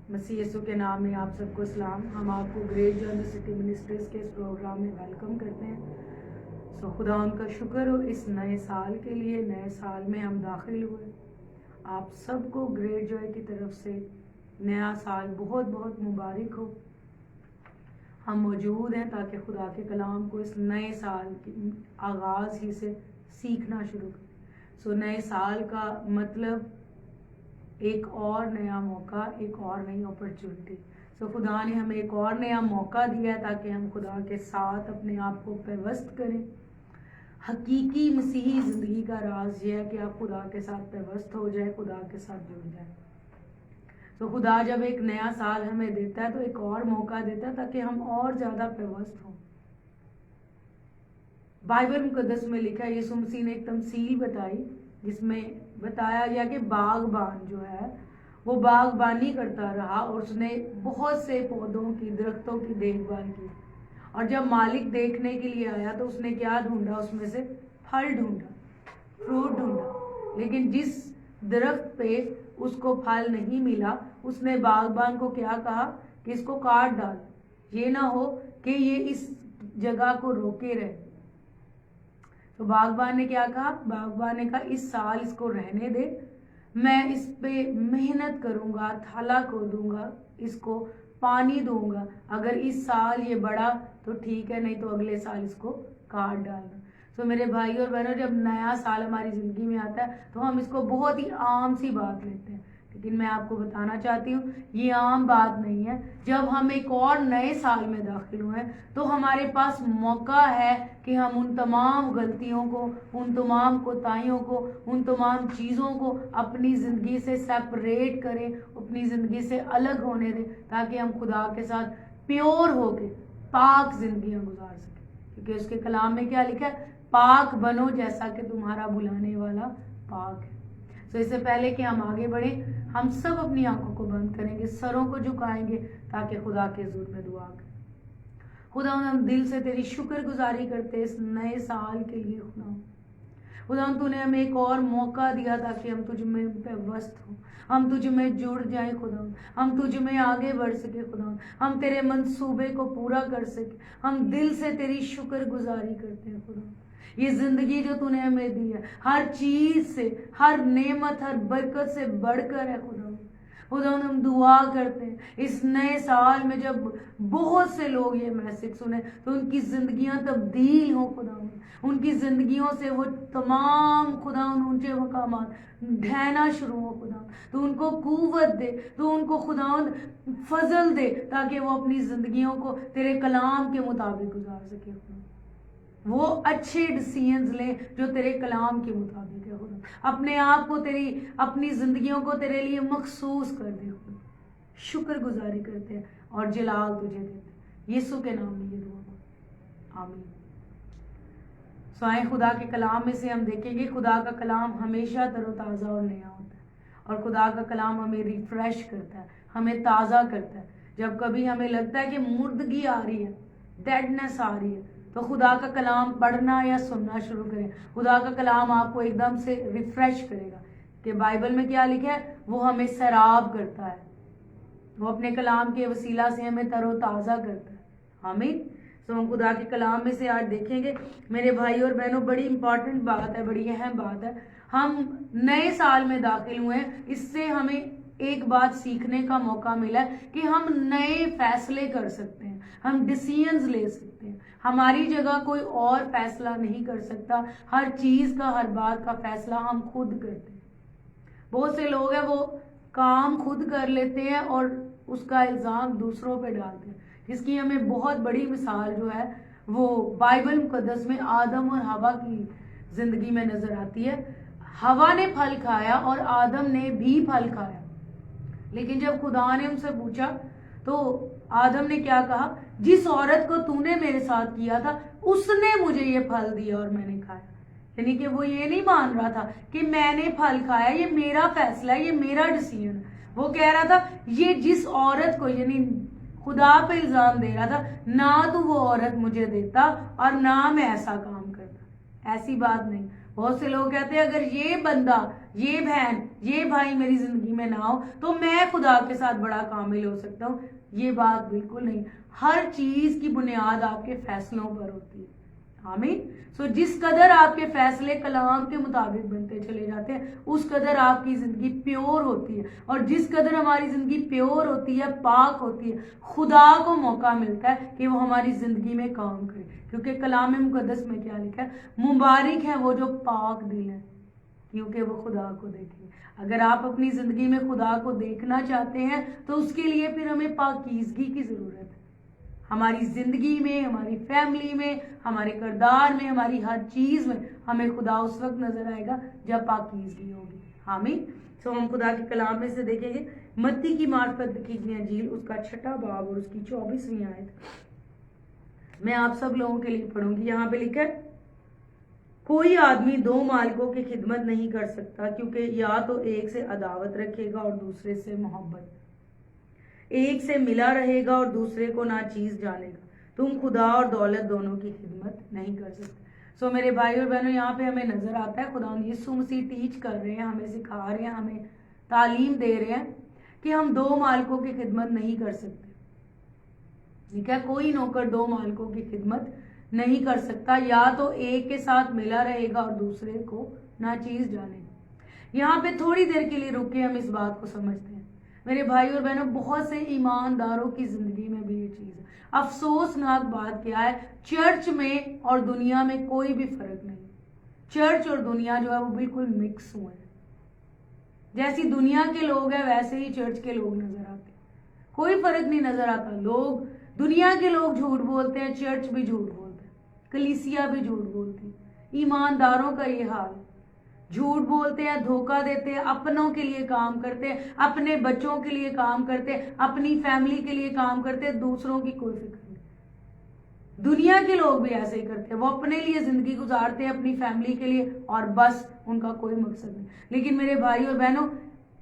مسیح یسوع کے نام میں آپ سب کو سلام. ہم آپ کو گریٹ جان سٹی منسٹریز کے اس پروگرام میں ویلکم کرتے ہیں. خدا ان کا شکر ہو اس نئے سال کے لیے. نئے سال میں ہم داخل ہوئے. آپ سب کو گریٹ جوائے کی طرف سے نیا سال بہت بہت مبارک ہو. ہم موجود ہیں تاکہ خدا کے کلام کو اس نئے سال کے آغاز ہی سے سیکھنا شروع کریں. نئے سال کا مطلب ایک اور نیا موقع, ایک اور نئی اپرچونٹی. خدا نے ہمیں ایک اور نیا موقع دیا ہے تاکہ ہم خدا کے ساتھ اپنے آپ کو پیوست کریں. حقیقی مسیحی زندگی کا راز یہ ہے کہ آپ خدا کے ساتھ پیوست ہو جائے, خدا کے ساتھ جڑ جائیں. خدا جب ایک نیا سال ہمیں دیتا ہے تو ایک اور موقع دیتا ہے تاکہ ہم اور زیادہ پیوست ہوں. بائبل مقدس میں لکھا ہے, یسوع مسیح نے ایک تمثیل بتائی جس میں بتایا گیا کہ باغبان جو ہے وہ باغبانی کرتا رہا اور اس نے بہت سے پودوں کی, درختوں کی دیکھ بھال کی. اور جب مالک دیکھنے کے لیے آیا تو اس نے کیا ڈھونڈا؟ اس میں سے پھل ڈھونڈا, فروٹ ڈھونڈا. لیکن جس درخت پہ اس کو پھل نہیں ملا اس نے باغبان کو کیا کہا کہ اس کو کاٹ ڈال, یہ نہ ہو کہ یہ اس جگہ کو روکے رہے. تو باغبان نے کیا کہا؟ باغبان نے کہا اس سال اس کو رہنے دے, میں اس پہ محنت کروں گا, تھالا کھودوں گا, اس کو پانی دوں گا. اگر اس سال یہ بڑا تو ٹھیک ہے, نہیں تو اگلے سال اس کو کاٹ ڈالنا. تو میرے بھائی اور بہنوں, جب نیا سال ہماری زندگی میں آتا ہے تو ہم اس کو بہت ہی عام سی بات لیتے ہیں. لیکن میں آپ کو بتانا چاہتی ہوں یہ عام بات نہیں ہے. جب ہم ایک اور نئے سال میں داخل ہوئے تو ہمارے پاس موقع ہے کہ ہم ان تمام غلطیوں کو, ان تمام کوتاہیوں کو, ان تمام چیزوں کو اپنی زندگی سے سیپریٹ کریں, اپنی زندگی سے الگ ہونے دیں تاکہ ہم خدا کے ساتھ پیور ہو کے پاک زندگیاں گزار سکیں. کیونکہ اس کے کلام میں کیا لکھا ہے؟ پاک بنو جیسا کہ تمہارا بلانے والا پاک ہے. اس سے پہلے کہ ہم آگے بڑھیں, ہم سب اپنی آنکھوں کو بند کریں گے, سروں کو جھکائیں گے تاکہ خدا کے حضور میں دعا کریں. خدا ہم دل سے تیری شکر گزاری کرتے اس نئے سال کے لیے. خدا تو نے ہمیں ایک اور موقع دیا تاکہ ہم تجھ میں پیوست ہوں, ہم تجھ میں جڑ جائیں. خدا ہم تجھ میں آگے بڑھ سکے. خدا ہم تیرے منصوبے کو پورا کر سکے. ہم دل سے تیری شکر گزاری کرتے ہیں. خدا یہ زندگی جو تو نے ہمیں دی ہے ہر چیز سے, ہر نعمت, ہر برکت سے بڑھ کر ہے. خدا ہم دعا کرتے ہیں اس نئے سال میں جب بہت سے لوگ یہ میسج سنیں تو ان کی زندگیاں تبدیل ہوں. خدا ان کی زندگیوں سے وہ تمام خدا اونچے مقامات ڈھہنا شروع ہو. خدا تو ان کو قوت دے, تو ان کو خدا فضل دے تاکہ وہ اپنی زندگیوں کو تیرے کلام کے مطابق گزار سکے. وہ اچھے ڈیسیژنز لیں جو تیرے کلام کے مطابق ہے. خدا اپنے آپ کو تیری, اپنی زندگیوں کو تیرے لیے مخصوص کر دے. شکر گزاری کرتے ہیں اور جلال تجھے دیتے ہیں. یسوع کے نام میں یہ دعا, آمین. آئیں خدا کے کلام میں سے ہم دیکھیں گے خدا کا کلام ہمیشہ تر و تازہ اور نیا ہوتا ہے. اور خدا کا کلام ہمیں ریفریش کرتا ہے, ہمیں تازہ کرتا ہے. جب کبھی ہمیں لگتا ہے کہ مردگی آ رہی ہے, ڈیڈنس آ رہی ہے, تو خدا کا کلام پڑھنا یا سننا شروع کریں. خدا کا کلام آپ کو ایک دم سے ریفریش کرے گا. کہ بائبل میں کیا لکھا ہے؟ وہ ہمیں سیراب کرتا ہے, وہ اپنے کلام کے وسیلہ سے ہمیں تر و تازہ کرتا ہے. آمین. ہم خدا کے کلام میں سے آج دیکھیں گے میرے بھائی اور بہنوں, بڑی امپورٹنٹ بات ہے, بڑی اہم بات ہے. ہم نئے سال میں داخل ہوئے ہیں, اس سے ہمیں ایک بات سیکھنے کا موقع ملا ہے کہ ہم نئے فیصلے کر سکتے ہیں, ہم ڈیسیژنز لے سکتے ہیں. ہماری جگہ کوئی اور فیصلہ نہیں کر سکتا. ہر چیز کا, ہر بات کا فیصلہ ہم خود کرتے ہیں. بہت سے لوگ ہیں وہ کام خود کر لیتے ہیں اور اس کا الزام دوسروں پہ ڈالتے ہیں, جس کی ہمیں بہت بڑی مثال جو ہے وہ بائبل مقدس میں آدم اور حوا کی زندگی میں نظر آتی ہے. حوا نے پھل کھایا اور آدم نے بھی پھل کھایا, لیکن جب خدا نے ان سے پوچھا تو آدم نے کیا کہا؟ جس عورت کو تو نے میرے ساتھ کیا تھا اس نے مجھے یہ پھل دیا اور میں نے کھایا. یعنی کہ وہ یہ نہیں مان رہا تھا کہ میں نے پھل کھایا, یہ میرا فیصلہ ہے, یہ میرا ڈیسیژن ہے. وہ کہہ رہا تھا یہ جس عورت کو, یعنی خدا پہ الزام دے رہا تھا, نہ تو وہ عورت مجھے دیتا اور نہ میں ایسا کام کرتا. ایسی بات نہیں. بہت سے لوگ کہتے ہیں اگر یہ بندہ یہ بہن یہ بھائی میری زندگی میں نہ ہو تو میں خدا کے ساتھ بڑا کامل ہو سکتا ہوں، یہ بات بالکل نہیں۔ ہر چیز کی بنیاد آپ کے فیصلوں پر ہوتی ہے۔ آمین۔ سو جس قدر آپ کے فیصلے کلام کے مطابق بنتے چلے جاتے ہیں اس قدر آپ کی زندگی پیور ہوتی ہے، اور جس قدر ہماری زندگی پیور ہوتی ہے، پاک ہوتی ہے، خدا کو موقع ملتا ہے کہ وہ ہماری زندگی میں کام کرے، کیونکہ کلام مقدس میں کیا لکھا ہے؟ مبارک ہے وہ جو پاک دل ہے کیونکہ وہ خدا کو دیکھیں گے۔ اگر آپ اپنی زندگی میں خدا کو دیکھنا چاہتے ہیں تو اس کے لیے پھر ہمیں پاکیزگی کی ضرورت ہے۔ ہماری زندگی میں، ہماری فیملی میں، ہمارے کردار میں، ہماری ہر چیز میں ہمیں خدا اس وقت نظر آئے گا جب پاکیزگی ہوگی۔ آمین۔ سو ہم خدا کے کلام میں سے دیکھیں گے متی کی معرفت لکھی گئی انجیل، اس کا 6واں باب اور اس کی 24ویں آیت میں آپ سب لوگوں کے لیے پڑھوں گی۔ یہاں پہ لکھا ہے، کوئی آدمی 2 مالکوں کی خدمت نہیں کر سکتا، کیونکہ یا تو ایک سے عداوت رکھے گا اور دوسرے سے محبت، ایک سے ملا رہے گا اور دوسرے کو ناچیز جانے گا۔ تم خدا اور دولت دونوں کی خدمت نہیں کر سکتے۔ سو میرے بھائی اور بہنوں، یہاں پہ ہمیں نظر آتا ہے خدا یسوع مسیح ٹیچ کر رہے ہیں، ہمیں سکھا رہے ہیں، ہمیں تعلیم دے رہے ہیں کہ ہم 2 مالکوں کی خدمت نہیں کر سکتے۔ ٹھیک ہے، کوئی نوکر 2 مالکوں کی خدمت نہیں کر سکتا، یا تو ایک کے ساتھ ملا رہے گا اور دوسرے کو ناچیز جانے گا۔ یہاں پہ تھوڑی دیر کے لیے رک کے ہم اس بات کو سمجھتے ہیں۔ میرے بھائی اور بہنوں، بہت سے ایمانداروں کی زندگی میں بھی یہ چیز ہے۔ افسوسناک بات کیا ہے، چرچ میں اور دنیا میں کوئی بھی فرق نہیں۔ چرچ اور دنیا جو ہے وہ بالکل مکس ہوئے ہیں۔ جیسی دنیا کے لوگ ہیں ویسے ہی چرچ کے لوگ نظر آتے ہیں، کوئی فرق نہیں نظر آتا۔ لوگ دنیا کے لوگ جھوٹ بولتے ہیں، چرچ بھی جھوٹ بولتے ہیں، کلیسیا بھی جھوٹ بولتی ہے۔ ایمانداروں کا یہ حال ہے، جھوٹ بولتے ہیں، دھوکہ دیتے ہیں، اپنوں کے لیے کام کرتے ہیں، اپنے بچوں کے لیے کام کرتے ہیں، اپنی فیملی کے لیے کام کرتے ہیں، دوسروں کی کوئی فکر نہیں۔ دنیا کے لوگ بھی ایسے ہی کرتے ہیں، وہ اپنے لیے زندگی گزارتے ہیں، اپنی فیملی کے لیے، اور بس ان کا کوئی مقصد نہیں۔ لیکن میرے بھائی اور بہنوں،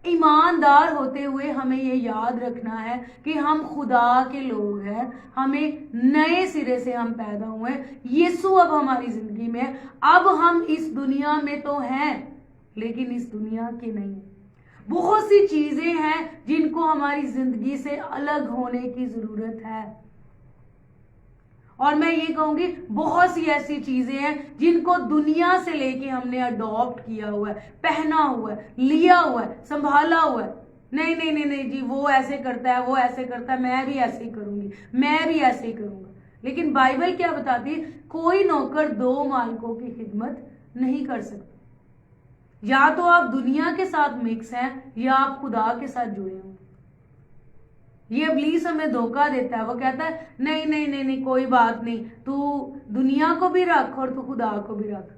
ایماندار ہوتے ہوئے ہمیں یہ یاد رکھنا ہے کہ ہم خدا کے لوگ ہیں، ہمیں نئے سرے سے ہم پیدا ہوئے ہیں، یسوع اب ہماری زندگی میں ہے۔ اب ہم اس دنیا میں تو ہیں لیکن اس دنیا کے نہیں۔ بہت سی چیزیں ہیں جن کو ہماری زندگی سے الگ ہونے کی ضرورت ہے، اور میں یہ کہوں گی بہت سی ایسی چیزیں ہیں جن کو دنیا سے لے کے ہم نے اڈاپٹ کیا ہوا ہے، پہنا ہوا ہے، لیا ہوا ہے، سنبھالا ہوا ہے۔ نہیں نہیں نہیں نہیں جی، وہ ایسے کرتا ہے، وہ ایسے کرتا ہے، میں بھی ایسے ہی کروں گی، میں بھی ایسے ہی کروں گا۔ لیکن بائبل کیا بتاتی ہے؟ کوئی نوکر 2 مالکوں کی خدمت نہیں کر سکتا۔ یا تو آپ دنیا کے ساتھ مکس ہیں یا آپ خدا کے ساتھ جڑے ہوں۔ یہ ابلیس ہمیں دھوکہ دیتا ہے، وہ کہتا ہے نہیں نہیں نہیں نہیں کوئی بات نہیں، تو دنیا کو بھی رکھ اور تو خدا کو بھی رکھ۔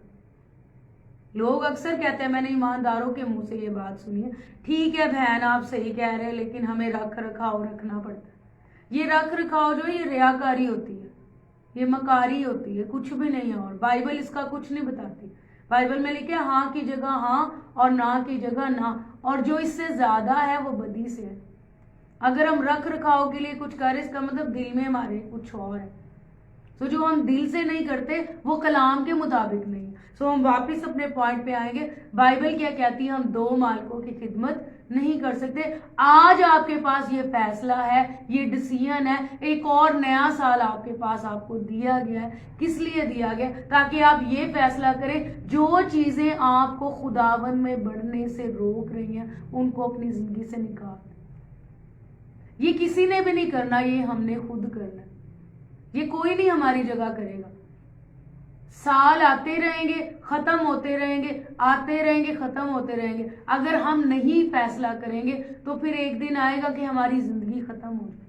لوگ اکثر کہتے ہیں، میں نے ایمانداروں کے منہ سے یہ بات سنی ہے، ٹھیک ہے بہن آپ صحیح کہہ رہے ہیں، لیکن ہمیں رکھ رکھاؤ رکھنا پڑتا ہے۔ یہ رکھ رکھاؤ جو یہ ریاکاری ہوتی ہے، یہ مکاری ہوتی ہے، کچھ بھی نہیں ہے۔ اور بائبل اس کا کچھ نہیں بتاتی۔ بائبل میں لکھا ہے ہاں کی جگہ ہاں اور نہ کی جگہ نہ، اور جو اس سے زیادہ ہے وہ بدی سے ہے۔ اگر ہم رکھ رکھاؤ کے لیے کچھ کریں، اس کا مطلب دل میں ہمارے کچھ اور ہے۔ تو جو ہم دل سے نہیں کرتے وہ کلام کے مطابق نہیں۔ سو ہم واپس اپنے پوائنٹ پہ آئیں گے، بائبل کیا کہتی ہے؟ ہم 2 مالکوں کی خدمت نہیں کر سکتے۔ آج آپ کے پاس یہ فیصلہ ہے، یہ ڈیسیژن ہے، ایک اور نیا سال آپ کے پاس آپ کو دیا گیا ہے۔ کس لیے دیا گیا؟ تاکہ آپ یہ فیصلہ کریں جو چیزیں آپ کو خداوند میں بڑھنے سے روک رہی ہیں ان کو اپنی زندگی سے نکال دیں۔ یہ کسی نے بھی نہیں کرنا، یہ ہم نے خود کرنا، یہ کوئی نہیں ہماری جگہ کرے گا۔ سال آتے رہیں گے، ختم ہوتے رہیں گے، آتے رہیں گے، ختم ہوتے رہیں گے۔ اگر ہم نہیں فیصلہ کریں گے تو پھر ایک دن آئے گا کہ ہماری زندگی ختم ہو جائے۔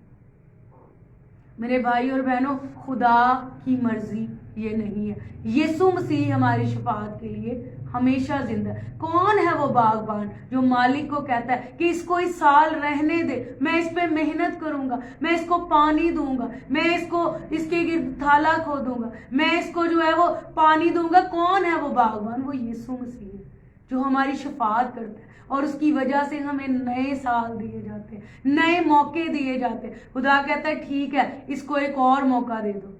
میرے بھائی اور بہنوں، خدا کی مرضی یہ نہیں ہے۔ یسوع مسیح ہماری شفاعت کے لیے ہمیشہ زندہ ہے۔ کون ہے وہ باغبان جو مالک کو کہتا ہے کہ اس کو اس سال رہنے دے، میں اس پہ محنت کروں گا، میں اس کو پانی دوں گا، میں اس کو اس کے گرد تھالا کھودوں گا، میں اس کو جو ہے وہ پانی دوں گا۔ کون ہے وہ باغبان؟ وہ یسوع مسیح ہے جو ہماری شفاعت کرتا ہے، اور اس کی وجہ سے ہمیں نئے سال دیے جاتے ہیں، نئے موقع دیے جاتے ہیں۔ خدا کہتا ہے ٹھیک ہے اس کو ایک اور موقع دے دو۔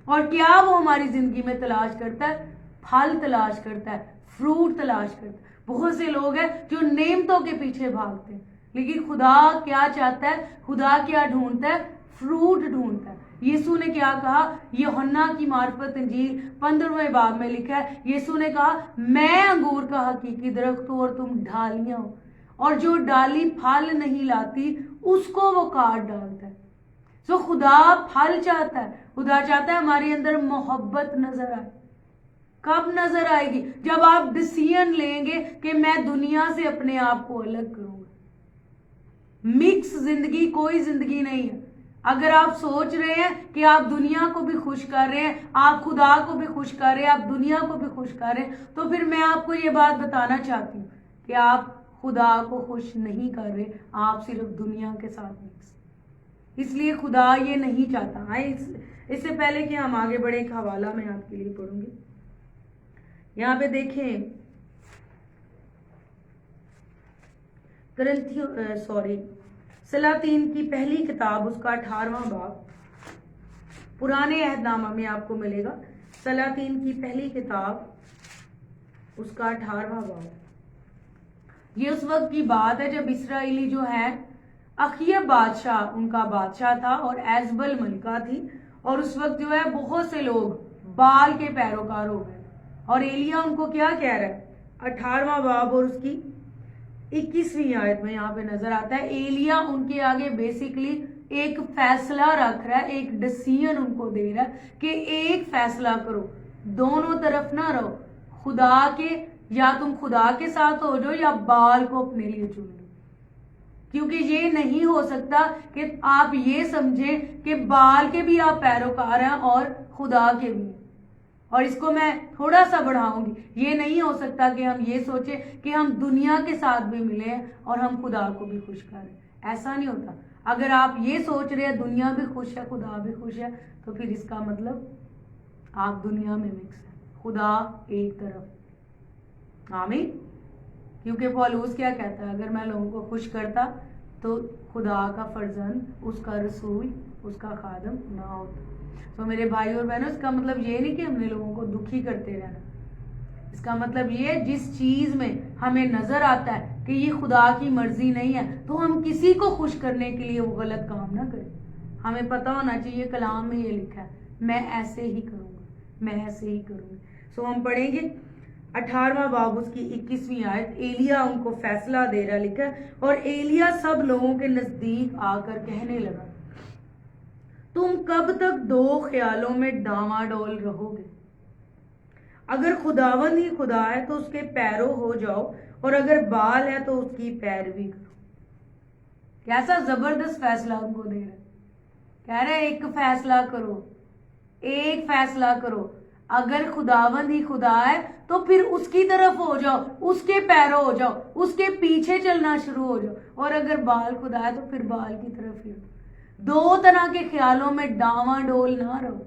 اور کیا وہ ہماری زندگی میں تلاش کرتا ہے؟ پھل تلاش کرتا ہے، فروٹ تلاش کرتا ہے۔ بہت سے لوگ ہیں جو نعمتوں کے پیچھے بھاگتے ہیں، لیکن خدا کیا چاہتا ہے؟ خدا کیا ڈھونڈتا ہے؟ فروٹ ڈھونڈتا ہے۔ یسوع نے کیا کہا؟ یوحنا کی معرفت انجیل 15ویں باب میں لکھا ہے، یسوع نے کہا میں انگور کا حقیقی درخت ہوں اور تم ڈالیاں ہو، اور جو ڈالی پھل نہیں لاتی اس کو وہ کاٹ ڈالتا ہے۔ سو خدا پھل چاہتا ہے، خدا چاہتا ہے ہمارے اندر محبت نظر آئے۔ کب نظر آئے گی؟ جب آپ ڈیسیژن لیں گے کہ میں دنیا سے اپنے آپ کو الگ کروں گا۔ مکس زندگی کوئی زندگی نہیں ہے۔ اگر آپ سوچ رہے ہیں کہ آپ دنیا کو بھی خوش کر رہے ہیں، آپ خدا کو بھی خوش کر رہے ہیں، آپ دنیا کو بھی خوش کر رہے ہیں، تو پھر میں آپ کو یہ بات بتانا چاہتی ہوں کہ آپ خدا کو خوش نہیں کر رہے، آپ صرف دنیا کے ساتھ مکس۔ اس لیے خدا یہ نہیں چاہتا۔ اس سے پہلے کہ ہم آگے بڑھیں، ایک حوالہ میں آپ کے لیے پڑھوں گی۔ یہاں پہ دیکھیں سلاطین کی پہلی کتاب، اس کا 18واں باب، پرانے عہد نامہ میں آپ کو ملے گا۔ سلاطین کی پہلی کتاب، اس کا 18واں باب۔ یہ اس وقت کی بات ہے جب اسرائیلی جو ہے، اخیب بادشاہ ان کا بادشاہ تھا اور ایزبل ملکہ تھی، اور اس وقت جو ہے بہت سے لوگ بال کے پیروکار ہو گئے، اور ایلیا ان کو کیا کہہ رہا ہے؟ 18واں باب اور اس کی 21ویں آیت میں یہاں پہ نظر آتا ہے، ایلیا ان کے آگے بیسیکلی ایک فیصلہ رکھ رہا ہے، ایک ڈیسیژن ان کو دے رہا ہے کہ ایک فیصلہ کرو، دونوں طرف نہ رہو، خدا کے، یا تم خدا کے ساتھ ہو جاؤ یا بال کو اپنے لیے چن لو۔ کیونکہ یہ نہیں ہو سکتا کہ آپ یہ سمجھیں کہ بال کے بھی آپ پیروکار ہیں اور خدا کے بھی۔ اور اس کو میں تھوڑا سا بڑھاؤں گی، یہ نہیں ہو سکتا کہ ہم یہ سوچیں کہ ہم دنیا کے ساتھ بھی ملے ہیں اور ہم خدا کو بھی خوش کریں۔ ایسا نہیں ہوتا۔ اگر آپ یہ سوچ رہے ہیں دنیا بھی خوش ہے خدا بھی خوش ہے، تو پھر اس کا مطلب آپ دنیا میں مکس ہیں، خدا ایک طرف۔ آمین۔ کیونکہ پولوس کیا کہتا ہے؟ اگر میں لوگوں کو خوش کرتا تو خدا کا فرزند، اس کا رسول، اس کا خادم نہ ہوتا۔ تو میرے بھائی اور بہنوں، اس کا مطلب یہ نہیں کہ ہم نے لوگوں کو دکھی کرتے رہنا۔ اس کا مطلب یہ، جس چیز میں ہمیں نظر آتا ہے کہ یہ خدا کی مرضی نہیں ہے، تو ہم کسی کو خوش کرنے کے لیے وہ غلط کام نہ کریں۔ ہمیں پتہ ہونا چاہیے کلام میں یہ لکھا ہے، میں ایسے ہی کروں گا، میں ایسے ہی کروں گی۔ سو ہم پڑھیں گے 18واں باب، اس کی 21ویں آیت۔ ایلیا ان کو فیصلہ دے رہا، لکھا ہے، اور ایلیا سب لوگوں کے نزدیک آ کر کہنے لگا، تم کب تک دو خیالوں میں ڈاواں ڈول رہو گے؟ اگر خداوند ہی خدا ہے تو اس کے پیرو ہو جاؤ، اور اگر بال ہے تو اس کی پیروی کرو۔ کیسا زبردست فیصلہ ان کو دے رہا ہے۔ کہہ رہے ایک فیصلہ کرو، ایک فیصلہ کرو، اگر خداوند ہی خدا ہے تو پھر اس کی طرف ہو جاؤ، اس کے پیرو ہو جاؤ، اس کے پیچھے چلنا شروع ہو جاؤ، اور اگر بال خدا ہے تو پھر بال کی طرف ہی ہو۔ دو طرح کے خیالوں میں ڈاواں ڈول نہ رہو۔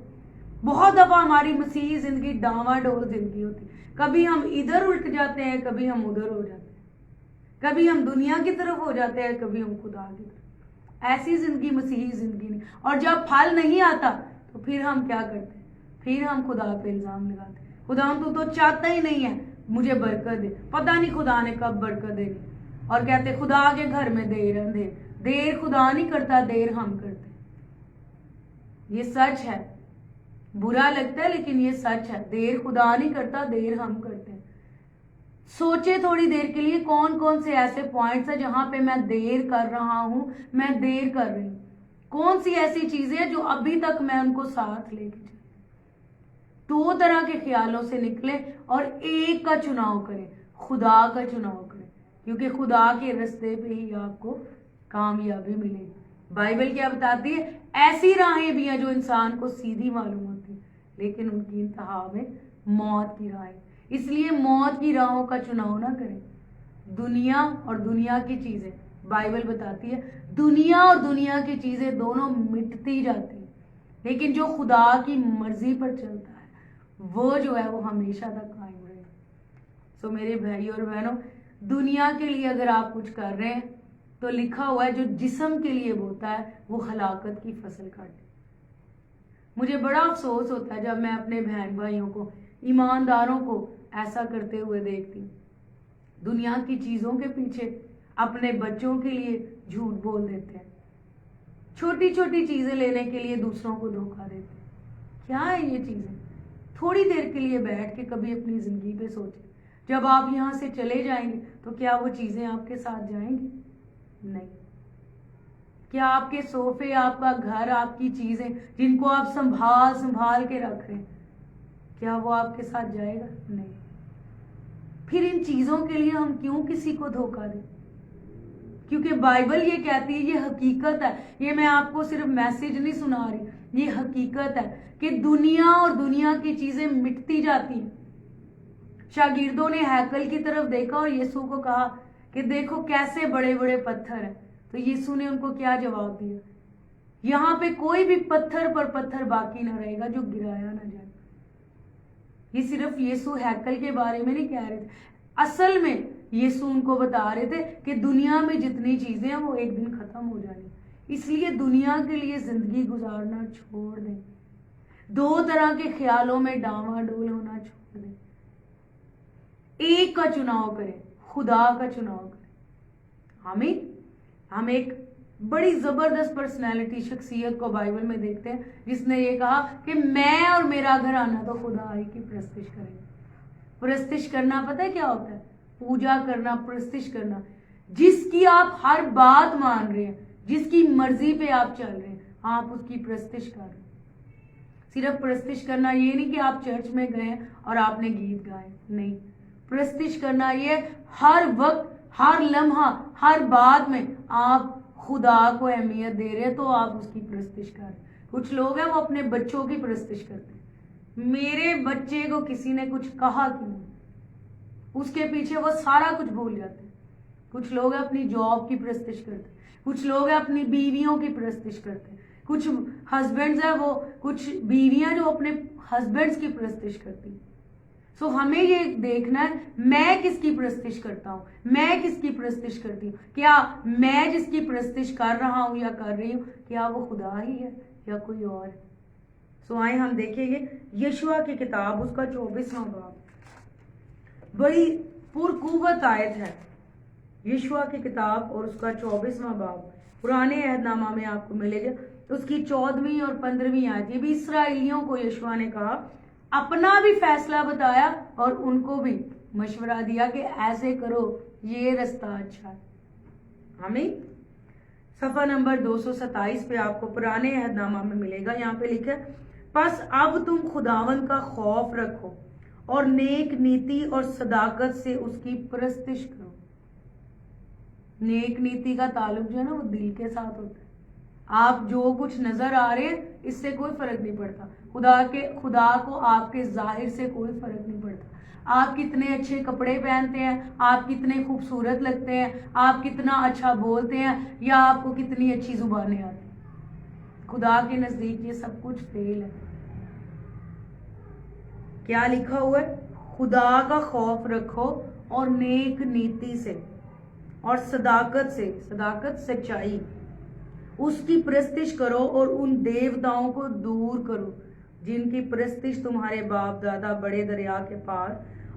بہت دفعہ ہماری مسیحی زندگی ڈاواں ڈول زندگی ہوتی، کبھی ہم ادھر الٹ جاتے ہیں، کبھی ہم ادھر ہو جاتے ہیں، کبھی ہم دنیا کی طرف ہو جاتے ہیں، کبھی ہم خدا کی طرف۔ ایسی زندگی مسیحی زندگی نہیں۔ اور جب پھل نہیں آتا تو پھر ہم کیا کرتے ہیں؟ پھر ہم خدا پہ الزام لگاتے ہیں، خدا تو چاہتا ہی نہیں ہے مجھے برکت دے، پتہ نہیں خدا نے کب برکت دینی، اور کہتے خدا کے گھر میں دیر خدا نہیں کرتا، دیر ہم کرتے۔ یہ سچ ہے، برا لگتا ہے لیکن یہ سچ ہے، دیر خدا نہیں کرتا، دیر ہم کرتے ہیں۔ سوچے تھوڑی دیر کے لیے کون کون سے ایسے پوائنٹس ہیں جہاں پہ میں دیر کر رہا ہوں، میں دیر کر رہی ہوں، کون سی ایسی چیزیں جو ابھی تک میں ان کو ساتھ لے کے چلوں۔ دو طرح کے خیالوں سے نکلے اور ایک کا چناؤ کریں، خدا کا چناؤ کریں، کیونکہ خدا کے رستے پہ ہی آپ کو کامیابی ملے گی۔ بائبل کیا بتاتی ہے؟ ایسی راہیں بھی ہیں جو انسان کو سیدھی معلوم ہوتی ہیں، لیکن ان کی انتہا میں موت کی راہیں۔ اس لیے موت کی راہوں کا چناؤ نہ کریں۔ دنیا اور دنیا کی چیزیں، بائبل بتاتی ہے دنیا اور دنیا کی چیزیں دونوں مٹتی جاتی ہیں، لیکن جو خدا کی مرضی پر چلتا ہے وہ جو ہے وہ ہمیشہ تک قائم رہے۔ سو میرے بھائی اور بہنوں، دنیا کے لیے اگر آپ کچھ کر رہے ہیں تو لکھا ہوا ہے جو جسم کے لیے بوتا ہے وہ ہلاکت کی فصل کاٹے۔ مجھے بڑا افسوس ہوتا ہے جب میں اپنے بہن بھائیوں کو، ایمانداروں کو ایسا کرتے ہوئے دیکھتی ہوں۔ دنیا کی چیزوں کے پیچھے اپنے بچوں کے لیے جھوٹ بول دیتے ہیں، چھوٹی چھوٹی چیزیں لینے کے لیے دوسروں کو دھوکہ دیتے ہیں۔ کیا ہے یہ چیزیں؟ تھوڑی دیر کے لیے بیٹھ کے کبھی اپنی زندگی پہ سوچیں، جب آپ یہاں سے چلے جائیں گے تو کیا وہ چیزیں آپ کے ساتھ جائیں گی؟ نہیں۔ کیا آپ کے صوفے، آپ کا گھر، آپ کی چیزیں جن کو آپ سنبھال کے رکھ رہے ہیں، کیا وہ آپ کے ساتھ جائے گا؟ نہیں۔ پھر ان چیزوں کے لیے ہم کیوں کسی کو دھوکہ دیں؟ کیونکہ بائبل یہ کہتی ہے، یہ حقیقت ہے، یہ میں آپ کو صرف میسج نہیں سنا رہی، یہ حقیقت ہے کہ دنیا اور دنیا کی چیزیں مٹتی جاتی ہیں۔ شاگردوں نے ہیکل کی طرف دیکھا اور یسوع کو کہا کہ دیکھو کیسے بڑے بڑے پتھر ہیں، تو یسوع نے ان کو کیا جواب دیا؟ یہاں پہ کوئی بھی پتھر پر پتھر باقی نہ رہے گا جو گرایا نہ جائے۔ یہ صرف یسوع ہیکل کے بارے میں نہیں کہہ رہے تھے، اصل میں یسوع ان کو بتا رہے تھے کہ دنیا میں جتنی چیزیں ہیں وہ ایک دن ختم ہو جائیں گی، اس لیے دنیا کے لیے زندگی گزارنا چھوڑ دیں، دو طرح کے خیالوں میں ڈاواں ڈول ہونا چھوڑ دیں، ایک کا چناؤ کریں، خدا کا چناؤ کریں۔ ہم ایک بڑی زبردست پرسنالٹی، شخصیت کو بائبل میں دیکھتے ہیں جس نے یہ کہا کہ میں اور میرا گھرانہ تو خدا ہی کی پرستش کریں گے۔ پرستش کرنا پتہ ہے کیا ہوتا ہے؟ پوجا کرنا، پرستش کرنا، جس کی آپ ہر بات مان رہے ہیں، جس کی مرضی پہ آپ چل رہے ہیں، آپ اس کی پرستش کر رہے ہیں۔ صرف پرستش کرنا یہ نہیں کہ آپ چرچ میں گئے اور آپ نے گیت گائے، نہیں۔ پرستش کرنا یہ ہر وقت، ہر لمحہ، ہر بات میں آپ خدا کو اہمیت دے رہے ہیں، تو آپ اس کی پرستش کر رہے ہیں۔ کچھ لوگ ہیں وہ اپنے بچوں کی پرستش کرتے ہیں، میرے بچے کو کسی نے کچھ کہا کیوں، اس کے پیچھے وہ سارا کچھ بھول جاتے ہیں۔ کچھ لوگ اپنی جاب کی پرستش کرتے ہیں، کچھ لوگ اپنی بیویوں کی پرستش کرتے ہیں، کچھ ہسبینڈز ہیں وہ، کچھ بیویاں جو اپنے ہسبینڈز کی پرستش کرتی ہیں۔ سو ہمیں یہ دیکھنا ہے میں کس کی پرستش کرتا ہوں، میں کس کی پرستش کرتی ہوں، کیا میں جس کی پرستش کر رہا ہوں یا کر رہی ہوں کیا وہ خدا ہی ہے یا کوئی اور ہے؟ سو آئے ہم دیکھیں گے یشوع کی کتاب، اس کا 24واں باب، بڑی پرقوت آیت ہے یشوع کی کتاب اور اس کا 24واں باب، پرانے عہد نامہ میں آپ کو ملے گا، اس کی 14ویں اور 15ویں آیت۔ یہ بھی اسرائیلیوں کو یشوع نے کہا، اپنا بھی فیصلہ بتایا اور ان کو بھی مشورہ دیا کہ ایسے کرو، یہ رستہ اچھا ہے۔ ہمیں صفحہ نمبر 227 پہ آپ کو پرانے عہد نامہ میں ملے گا، یہاں پہ لکھا ہے، پس اب تم خداوند کا خوف رکھو اور نیک نیتی اور صداقت سے اس کی پرستش کرو۔ نیک نیتی کا تعلق جو ہے نا وہ دل کے ساتھ ہوتا ہے۔ آپ جو کچھ نظر آ رہے ہیں اس سے کوئی فرق نہیں پڑتا، خدا کو آپ کے ظاہر سے کوئی فرق نہیں پڑتا۔ آپ کتنے اچھے کپڑے پہنتے ہیں، آپ کتنے خوبصورت لگتے ہیں، آپ کتنا اچھا بولتے ہیں، یا آپ کو کتنی اچھی زبانیں آتی ہیں، خدا کے نزدیک یہ سب کچھ فیل ہے۔ کیا لکھا ہوا ہے؟ خدا کا خوف رکھو اور نیک نیتی سے اور صداقت سے، صداقت سچائی، اس کی پرستش کرو اور ان دیوتاؤں کو دور کرو جن کی پرستش تمہارے باپ دادا بڑے دریا کے پار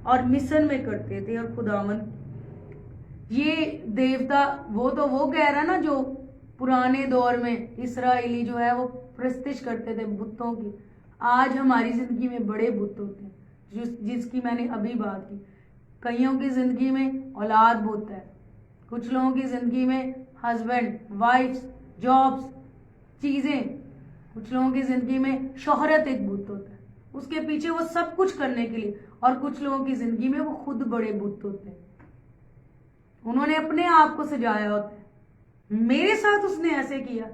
اور مصر میں کرتے تھے، اور خداوند یہ دیوتا وہ تو وہ کہہ رہا نا جو پرانے دور میں اسرائیلی جو ہے وہ پرستش کرتے تھے بتوں کی۔ آج ہماری زندگی میں بڑے بت ہوتے ہیں جس کی میں نے ابھی بات کی۔ کئیوں کی زندگی میں اولاد بت ہے، کچھ لوگوں کی زندگی میں ہسبینڈ، وائفز، جابز، چیزیں، کچھ لوگوں کی زندگی میں شہرت ایک بت ہوتا ہے، اس کے پیچھے وہ سب کچھ کرنے کے لیے، اور کچھ لوگوں کی زندگی میں وہ خود بڑے بت ہوتے ہیں، انہوں نے اپنے آپ کو سجایا ہوتا ہے، میرے ساتھ اس نے ایسے کیا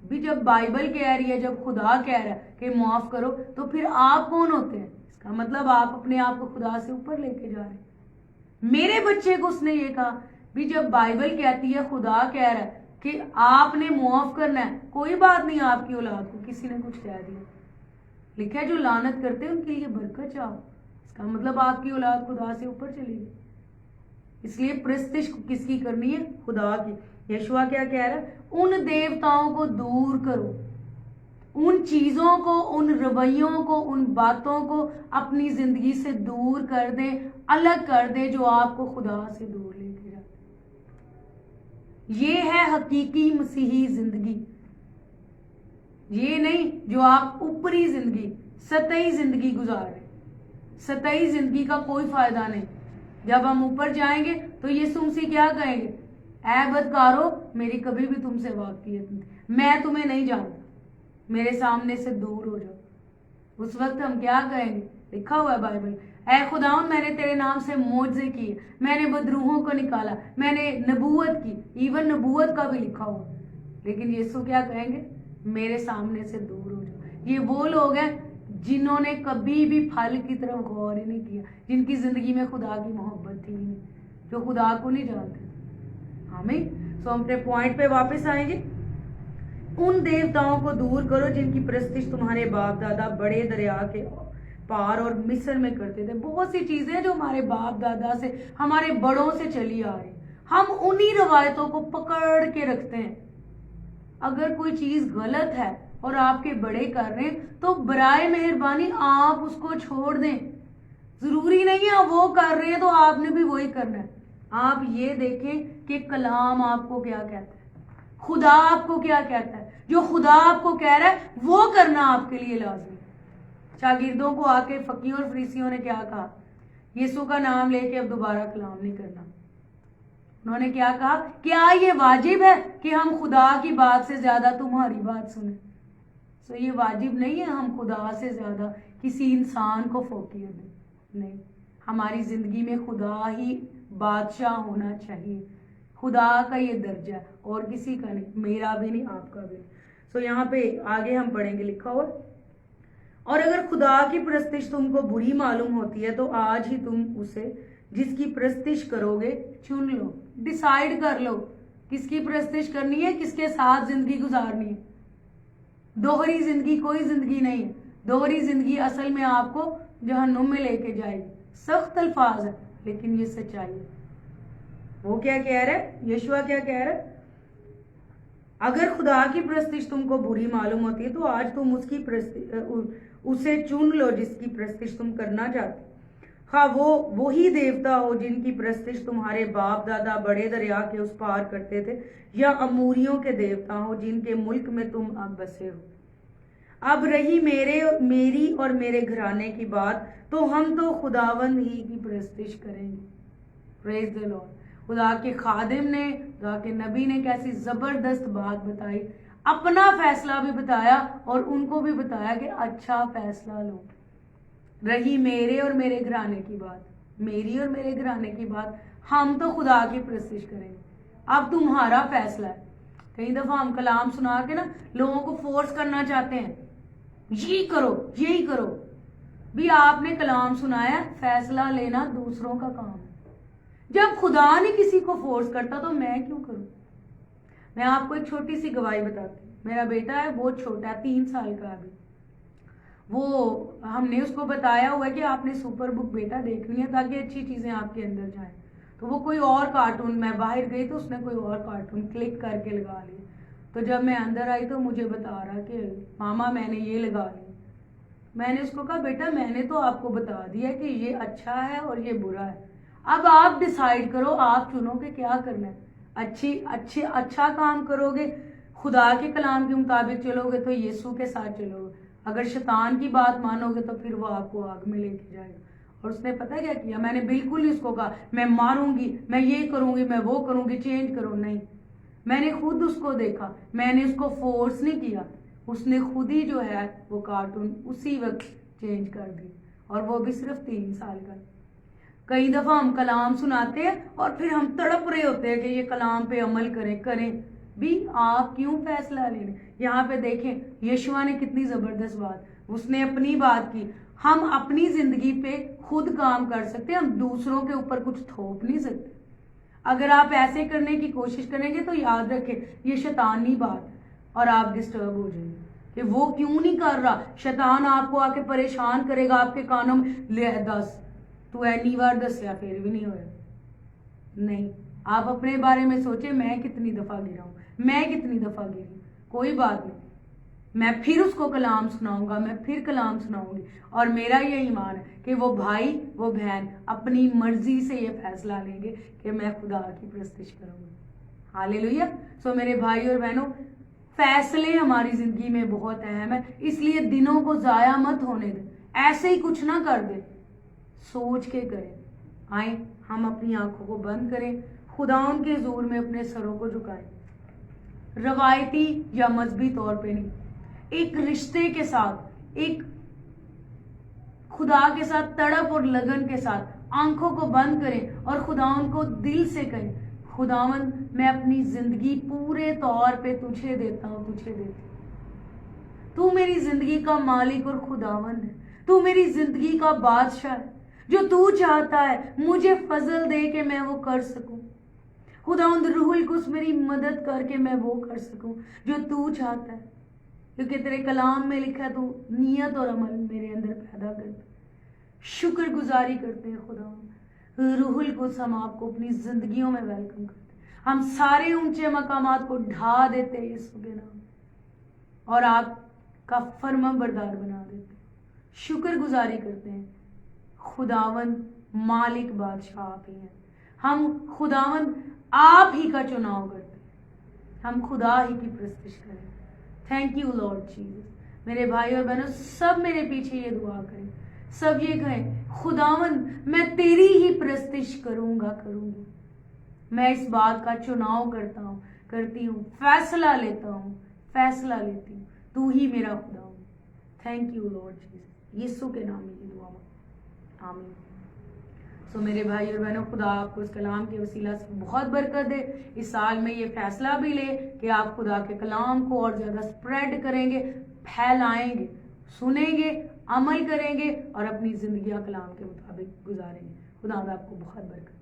بھی۔ جب بائبل کہہ رہی ہے، جب خدا کہہ رہا ہے کہ معاف کرو، تو پھر آپ کون ہوتے ہیں؟ اس کا مطلب آپ اپنے آپ کو خدا سے اوپر لے کے جا رہے ہیں۔ میرے بچے کو اس نے یہ کہا بھی، جب بائبل کہتی ہے، خدا کہہ رہا ہے کہ آپ نے معاف کرنا ہے، کوئی بات نہیں آپ کی اولاد کو کسی نے کچھ کہہ دیا، لکھا ہے جو لعنت کرتے ہیں ان کے لیے برکت چاہو، اس کا مطلب آپ کی اولاد خدا سے اوپر چلی گئی۔ اس لیے پرستش کس کی کرنی ہے؟ خدا کی۔ یشوع کیا کہہ رہا ہے؟ ان دیوتاؤں کو دور کرو، ان چیزوں کو, ان رویوں کو, ان باتوں کو اپنی زندگی سے دور کر دیں, الگ کر دیں جو آپ کو خدا سے دور لے کے جاتے. یہ ہے حقیقی مسیحی زندگی. یہ نہیں جو آپ اوپری زندگی, سطحی زندگی گزار رہے. سطحی زندگی کا کوئی فائدہ نہیں. جب ہم اوپر جائیں گے تو یسوع مسیح کیا کہیں گے؟ اے بدکارو, میری کبھی بھی تم سے واقفیت نہیں, میں تمہیں نہیں جانتا, میرے سامنے سے دور ہو جاؤ. اس وقت ہم کیا کہیں گے؟ لکھا ہوا ہے بائبل, اے خداوند میں نے تیرے نام سے معجزے کیے, میں نے بدروحوں کو نکالا, میں نے نبوت کی, ایون نبوت کا بھی لکھا ہوا. لیکن یسوع کیا کہیں گے؟ میرے سامنے سے دور ہو جاؤ. یہ وہ لوگ ہیں جنہوں نے کبھی بھی پھل کی طرف غور ہی نہیں کیا, جن کی زندگی میں خدا کی محبت تھی نہیں, جو خدا کو نہیں جانتے. آمین. سو ہم اپنے پوائنٹ پہ واپس آئیں گے. ان دیوتاؤں کو دور کرو جن کی پرستش تمہارے باپ دادا بڑے دریا کے پار اور مصر میں کرتے تھے. بہت سی چیزیں جو ہمارے باپ دادا سے, ہمارے بڑوں سے چلی آ رہی, ہم انہی روایتوں کو پکڑ کے رکھتے ہیں. اگر کوئی چیز غلط ہے اور آپ کے بڑے کر رہے ہیں تو برائے مہربانی آپ اس کو چھوڑ دیں. ضروری نہیں ہے وہ کر رہے ہیں تو آپ نے بھی وہی کرنا ہے. آپ یہ دیکھیں کہ کلام آپ کو کیا کہتا ہے, خدا آپ کو کیا کہتا ہے. جو خدا آپ کو کہہ رہا ہے وہ کرنا آپ کے لیے لازمی. شاگردوں کو آ کے فقیوں اور فریسیوں نے کیا کہا؟ یسوع کا نام لے کے اب دوبارہ کلام نہیں کرنا. انہوں نے کیا کہا؟ کیا یہ واجب ہے کہ ہم خدا کی بات سے زیادہ تمہاری بات سنیں؟ سو یہ واجب نہیں ہے ہم خدا سے زیادہ کسی انسان کو فوقیت دیں. نہیں, ہماری زندگی میں خدا ہی بادشاہ ہونا چاہیے. خدا کا یہ درجہ ہے اور کسی کا نہیں, میرا بھی نہیں, آپ کا بھی نہیں. سو یہاں پہ آگے ہم پڑھیں گے, لکھا ہوا, اور اگر خدا کی پرستش تم کو بری معلوم ہوتی ہے تو آج ہی تم اسے جس کی پرستش کرو گے چن لو. ڈیسائیڈ کر لو کس کی پرستش کرنی ہے, کس کے ساتھ زندگی گزارنی ہے. دوہری زندگی کوئی زندگی نہیں ہے. دوہری زندگی اصل میں آپ کو جہنم میں لے کے جائے گی. سخت الفاظ ہے لیکن یہ سچائی ہے. وہ کیا کہہ رہا ہے؟ یشوع کیا کہہ رہا ہے؟ اگر خدا کی پرستش تم کو بری معلوم ہوتی ہے تو آج تم اسے چن لو جس کی پرستش تم کرنا چاہتے. ہاں وہ وہی دیوتا ہو جن کی پرستش تمہارے باپ دادا بڑے دریا کے اس پار کرتے تھے, یا اموریوں کے دیوتا ہو جن کے ملک میں تم اب بسے ہو. اب رہی میری اور میرے گھرانے کی بات تو ہم تو خداوند ہی کی پرستش کریں گے. پریز دی لارڈ. خدا کے خادم نے, خدا کے نبی نے کیسی زبردست بات بتائی, اپنا فیصلہ بھی بتایا اور ان کو بھی بتایا کہ اچھا فیصلہ لو. رہی میرے اور میرے گھرانے کی بات, میری اور میرے گھرانے کی بات, ہم تو خدا کی پرستش کریں گے. اب تمہارا فیصلہ ہے. کئی دفعہ ہم کلام سنا کے نا لوگوں کو فورس کرنا چاہتے ہیں, یہی کرو یہی کرو. بھی آپ نے کلام سنایا, فیصلہ لینا دوسروں کا کام ہے. جب خدا نے کسی کو فورس کرتا تو میں کیوں کروں؟ میں آپ کو ایک چھوٹی سی گواہی بتاتی ہوں. میرا بیٹا ہے, بہت چھوٹا ہے, 3 سال کا ابھی. وہ ہم نے اس کو بتایا ہوا ہے کہ آپ نے سپر بک بیٹا دیکھنی ہے تاکہ اچھی چیزیں آپ کے اندر جائیں. تو وہ کوئی اور کارٹون, میں باہر گئی تو اس نے کوئی اور کارٹون کلک کر کے لگا لیا. تو جب میں اندر آئی تو مجھے بتا رہا کہ ماما میں نے یہ لگا لیا. میں نے اس کو کہا بیٹا میں نے تو آپ کو بتا دیا کہ یہ اچھا ہے اور یہ برا ہے, اب آپ ڈیسائیڈ کرو, آپ چنو کہ کیا کرنا ہے. اچھا کام کرو گے, خدا کے کلام کے مطابق چلو گے تو یسوع کے ساتھ چلو گے. اگر شیطان کی بات مانو گے تو پھر وہ آپ کو آگ میں لے کے جائے گا. اور اس نے پتہ کیا کیا؟ میں نے بالکل ہی اس کو کہا میں ماروں گی, میں یہ کروں گی, میں وہ کروں گی, چینج کرو. نہیں, میں نے خود اس کو دیکھا, میں نے اس کو فورس نہیں کیا, اس نے خود ہی جو ہے وہ کارٹون اسی وقت چینج کر دی, اور وہ بھی صرف 3 سال کا. کئی دفعہ ہم کلام سناتے ہیں اور پھر ہم تڑپ رہے ہوتے ہیں کہ یہ کلام پہ عمل کریں بھی. آپ کیوں فیصلہ لے رہے؟ یہاں پہ دیکھیں یشوع نے کتنی زبردست بات, اس نے اپنی بات کی. ہم اپنی زندگی پہ خود کام کر سکتے, ہم دوسروں کے اوپر کچھ تھوپ نہیں سکتے. اگر آپ ایسے کرنے کی کوشش کریں گے تو یاد رکھیں یہ شیطانی بات, اور آپ ڈسٹرب ہو جائیں گے کہ وہ کیوں نہیں کر رہا. شیطان آپ کو آ کے پریشان کرے گا, آپ کے کانوں میں لے دس, تو اینی بار دسیا پھر بھی نہیں ہوئے. نہیں, آپ اپنے بارے میں سوچیں, میں کتنی دفعہ گرا ہوں, میں کتنی دفعہ گری, کوئی بات نہیں, میں پھر اس کو کلام سناؤں گا، میں پھر کلام سناؤں گی، اور میرا یہ ایمان ہے کہ وہ بھائی وہ بہن اپنی مرضی سے یہ فیصلہ لیں گے کہ میں خدا کی پرستش کروں گا۔ ہاللیلویا۔ سو میرے بھائی اور بہنوں، فیصلے ہماری زندگی میں بہت اہم ہے، اس لیے دنوں کو ضائع مت ہونے دیں، ایسے ہی کچھ نہ کر دیں، سوچ کے کریں۔ آئیں ہم اپنی آنکھوں کو بند کریں، خداوند کے حضور میں اپنے سروں کو جھکائیں، روایتی یا مذہبی طور پہ نہیں، ایک رشتے کے ساتھ، ایک خدا کے ساتھ تڑپ اور لگن کے ساتھ آنکھوں کو بند کریں اور خداوند کو دل سے کہیں، خداوند میں اپنی زندگی پورے طور پہ تجھے دیتا ہوں، تجھے دیتی ہوں، تو میری زندگی کا مالک اور خداوند ہے، تو میری زندگی کا بادشاہ ہے، جو تو چاہتا ہے مجھے فضل دے کہ میں وہ کر سکوں، خداوند روح القدس میری مدد کر کے میں وہ کر سکوں جو تو چاہتا ہے، کیونکہ تیرے کلام میں لکھا ہے تو نیت اور عمل میرے اندر پیدا کرتا۔ شکر گزاری کرتے ہیں خداوند، روح القدس ہم آپ کو اپنی زندگیوں میں ویلکم کرتے ہیں، ہم سارے اونچے مقامات کو ڈھا دیتے ہیں یسوع کے نام، اور آپ کا فرما بردار بنا دیتے ہیں۔ شکر گزاری کرتے ہیں، خداوند مالک بادشاہ آپ ہی ہیں، ہم خداوند آپ ہی کا چناؤ کرتے ہیں، ہم خدا ہی کی پرستش کریں۔ Thank you lord Jesus. میرے بھائی اور بہنوں، سب میرے پیچھے یہ دعا کریں، سب یہ کہیں، خداوند میں تیری ہی پرستش کروں گا، کروں گی، میں اس بات کا چناؤ کرتا ہوں، کرتی ہوں، فیصلہ لیتا ہوں، فیصلہ لیتی ہوں، تو ہی میرا خدا ہوں۔ تھینک یو لارڈ جیزس، یسوع کے نام میں یہ دعا مانگتے ہیں، آمین۔ سو میرے بھائی اور بہنوں، خدا آپ کو اس کلام کے وسیلہ سے بہت برکت دے، اس سال میں یہ فیصلہ بھی لے کہ آپ خدا کے کلام کو اور زیادہ سپریڈ کریں گے، پھیلائیں گے، سنیں گے، عمل کریں گے اور اپنی زندگیاں کلام کے مطابق گزاریں گے۔ خدا آپ کو بہت برکت